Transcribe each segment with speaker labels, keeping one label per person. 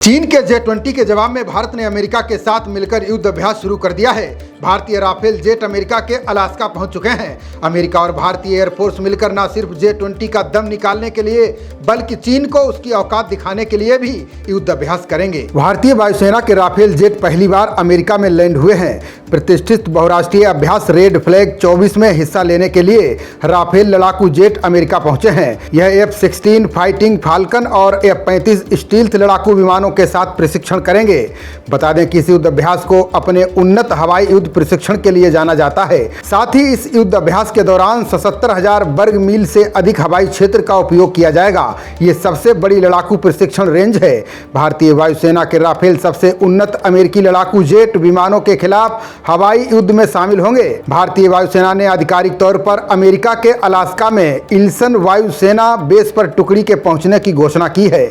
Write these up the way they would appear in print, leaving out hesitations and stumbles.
Speaker 1: चीन के J-20 के जवाब में भारत ने अमेरिका के साथ मिलकर युद्ध अभ्यास शुरू कर दिया है। भारतीय राफेल जेट अमेरिका के अलास्का पहुंच चुके हैं। अमेरिका और भारतीय एयरफोर्स मिलकर न सिर्फ J-20 का दम निकालने के लिए बल्कि चीन को उसकी औकात दिखाने के लिए भी युद्ध अभ्यास करेंगे। भारतीय वायुसेना के राफेल जेट पहली बार अमेरिका में लैंड हुए हैं। प्रतिष्ठित बहुराष्ट्रीय अभ्यास रेड फ्लैग 24 में हिस्सा लेने के लिए राफेल लड़ाकू जेट अमेरिका पहुंचे हैं। यह F-16 फाइटिंग फाल्कन और F-35 स्टील्थ लड़ाकू विमानों के साथ प्रशिक्षण करेंगे। बता दें कि इस युद्ध अभ्यास को अपने उन्नत हवाई युद्ध प्रशिक्षण के लिए जाना जाता है। साथ ही इस युद्ध अभ्यास के दौरान 77,000 वर्ग मील से अधिक हवाई क्षेत्र का उपयोग किया जाएगा। ये सबसे बड़ी लड़ाकू प्रशिक्षण रेंज है। भारतीय वायुसेना के राफेल सबसे उन्नत अमेरिकी लड़ाकू जेट विमानों के खिलाफ हवाई युद्ध में शामिल होंगे। भारतीय वायुसेना ने आधिकारिक तौर पर अमेरिका के अलास्का में इल्सन वायुसेना बेस पर टुकड़ी के पहुंचने की घोषणा की है।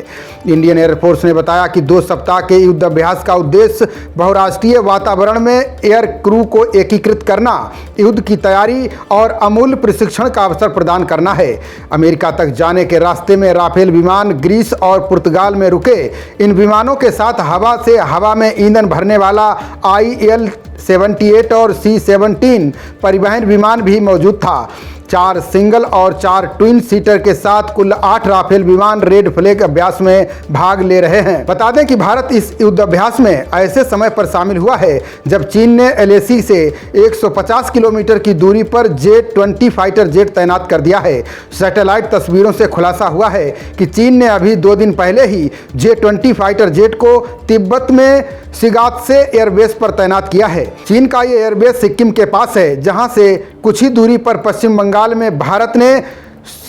Speaker 1: इंडियन एयरफोर्स ने बताया कि 2 सप्ताह के युद्ध अभ्यास का उद्देश्य बहुराष्ट्रीय वातावरण में एयर क्रू को एकीकृत करना, युद्ध की तैयारी और अमूल्य प्रशिक्षण का अवसर प्रदान करना है। अमेरिका तक जाने के रास्ते में राफेल विमान ग्रीस और पुर्तगाल में रुके। इन विमानों के साथ हवा से हवा में ईंधन भरने वाला IL-78 और C-17 परिवहन विमान भी मौजूद था। 4 सिंगल और 4 ट्विन सीटर के साथ कुल 8 राफेल विमान रेड फ्लैग अभ्यास में भाग ले रहे हैं। बता दें कि भारत इस युद्ध अभ्यास में ऐसे समय पर शामिल हुआ है जब चीन ने LAC से 150 किलोमीटर की दूरी पर J-20 फाइटर जेट तैनात कर दिया है। सैटेलाइट तस्वीरों से खुलासा हुआ है कि चीन ने अभी 2 दिन पहले ही J-20 फाइटर जेट को तिब्बत में सिगात्से एयरबेस पर तैनात किया है। चीन का ये एयरबेस सिक्किम के पास है, जहां से कुछ ही दूरी पर पश्चिम बंगाल में भारत ने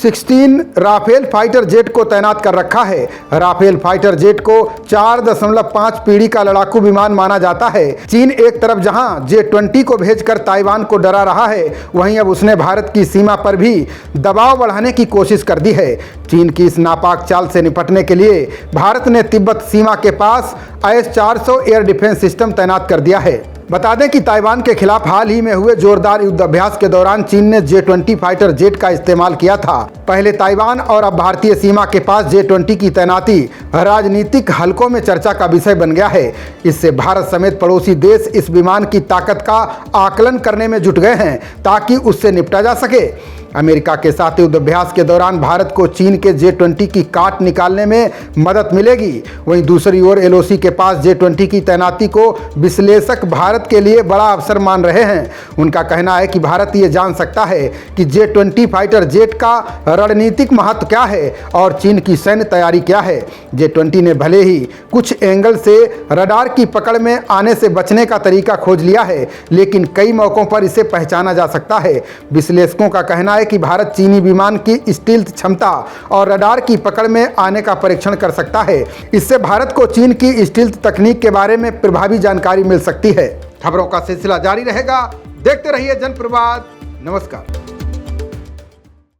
Speaker 1: 16 राफेल फाइटर जेट को तैनात कर रखा है। राफेल फाइटर जेट को 4.5 पीढ़ी का लड़ाकू विमान माना जाता है। चीन एक तरफ जहां J-20 को भेजकर ताइवान को डरा रहा है, वहीं अब उसने भारत की सीमा पर भी दबाव बढ़ाने की कोशिश कर दी है। चीन की इस नापाक चाल से निपटने के लिए भारत ने तिब्बत सीमा के पास IS-400 एयर डिफेंस सिस्टम तैनात कर दिया है। बता दें कि ताइवान के खिलाफ हाल ही में हुए जोरदार युद्ध अभ्यास के दौरान चीन ने J-20 फाइटर जेट का इस्तेमाल किया था। पहले ताइवान और अब भारतीय सीमा के पास J-20 की तैनाती राजनीतिक हलकों में चर्चा का विषय बन गया है। इससे भारत समेत पड़ोसी देश इस विमान की ताकत का आकलन करने में जुट गए हैं ताकि उससे निपटा जा सके। अमेरिका के साथ युद्ध अभ्यास के दौरान भारत को चीन के J-20 की काट निकालने में मदद मिलेगी। वहीं दूसरी ओर LOC के पास J-20 की तैनाती को विश्लेषक भारत के लिए बड़ा अवसर मान रहे हैं। उनका कहना है कि भारत ये जान सकता है कि J-20 फाइटर जेट का रणनीतिक महत्व क्या है और चीन की सैन्य तैयारी क्या है। J-20 ने भले ही कुछ एंगल से रडार की पकड़ में आने से बचने का तरीका खोज लिया है, लेकिन कई मौकों पर इसे पहचाना जा सकता है। विश्लेषकों का कहना है कि भारत चीनी विमान की स्टील्थ क्षमता और रडार की पकड़ में आने का परीक्षण कर सकता है। इससे भारत को चीन की स्टील्थ तकनीक के बारे में प्रभावी जानकारी मिल सकती है। खबरों का सिलसिला जारी रहेगा। देखते रहिए जनप्रवाद। नमस्कार।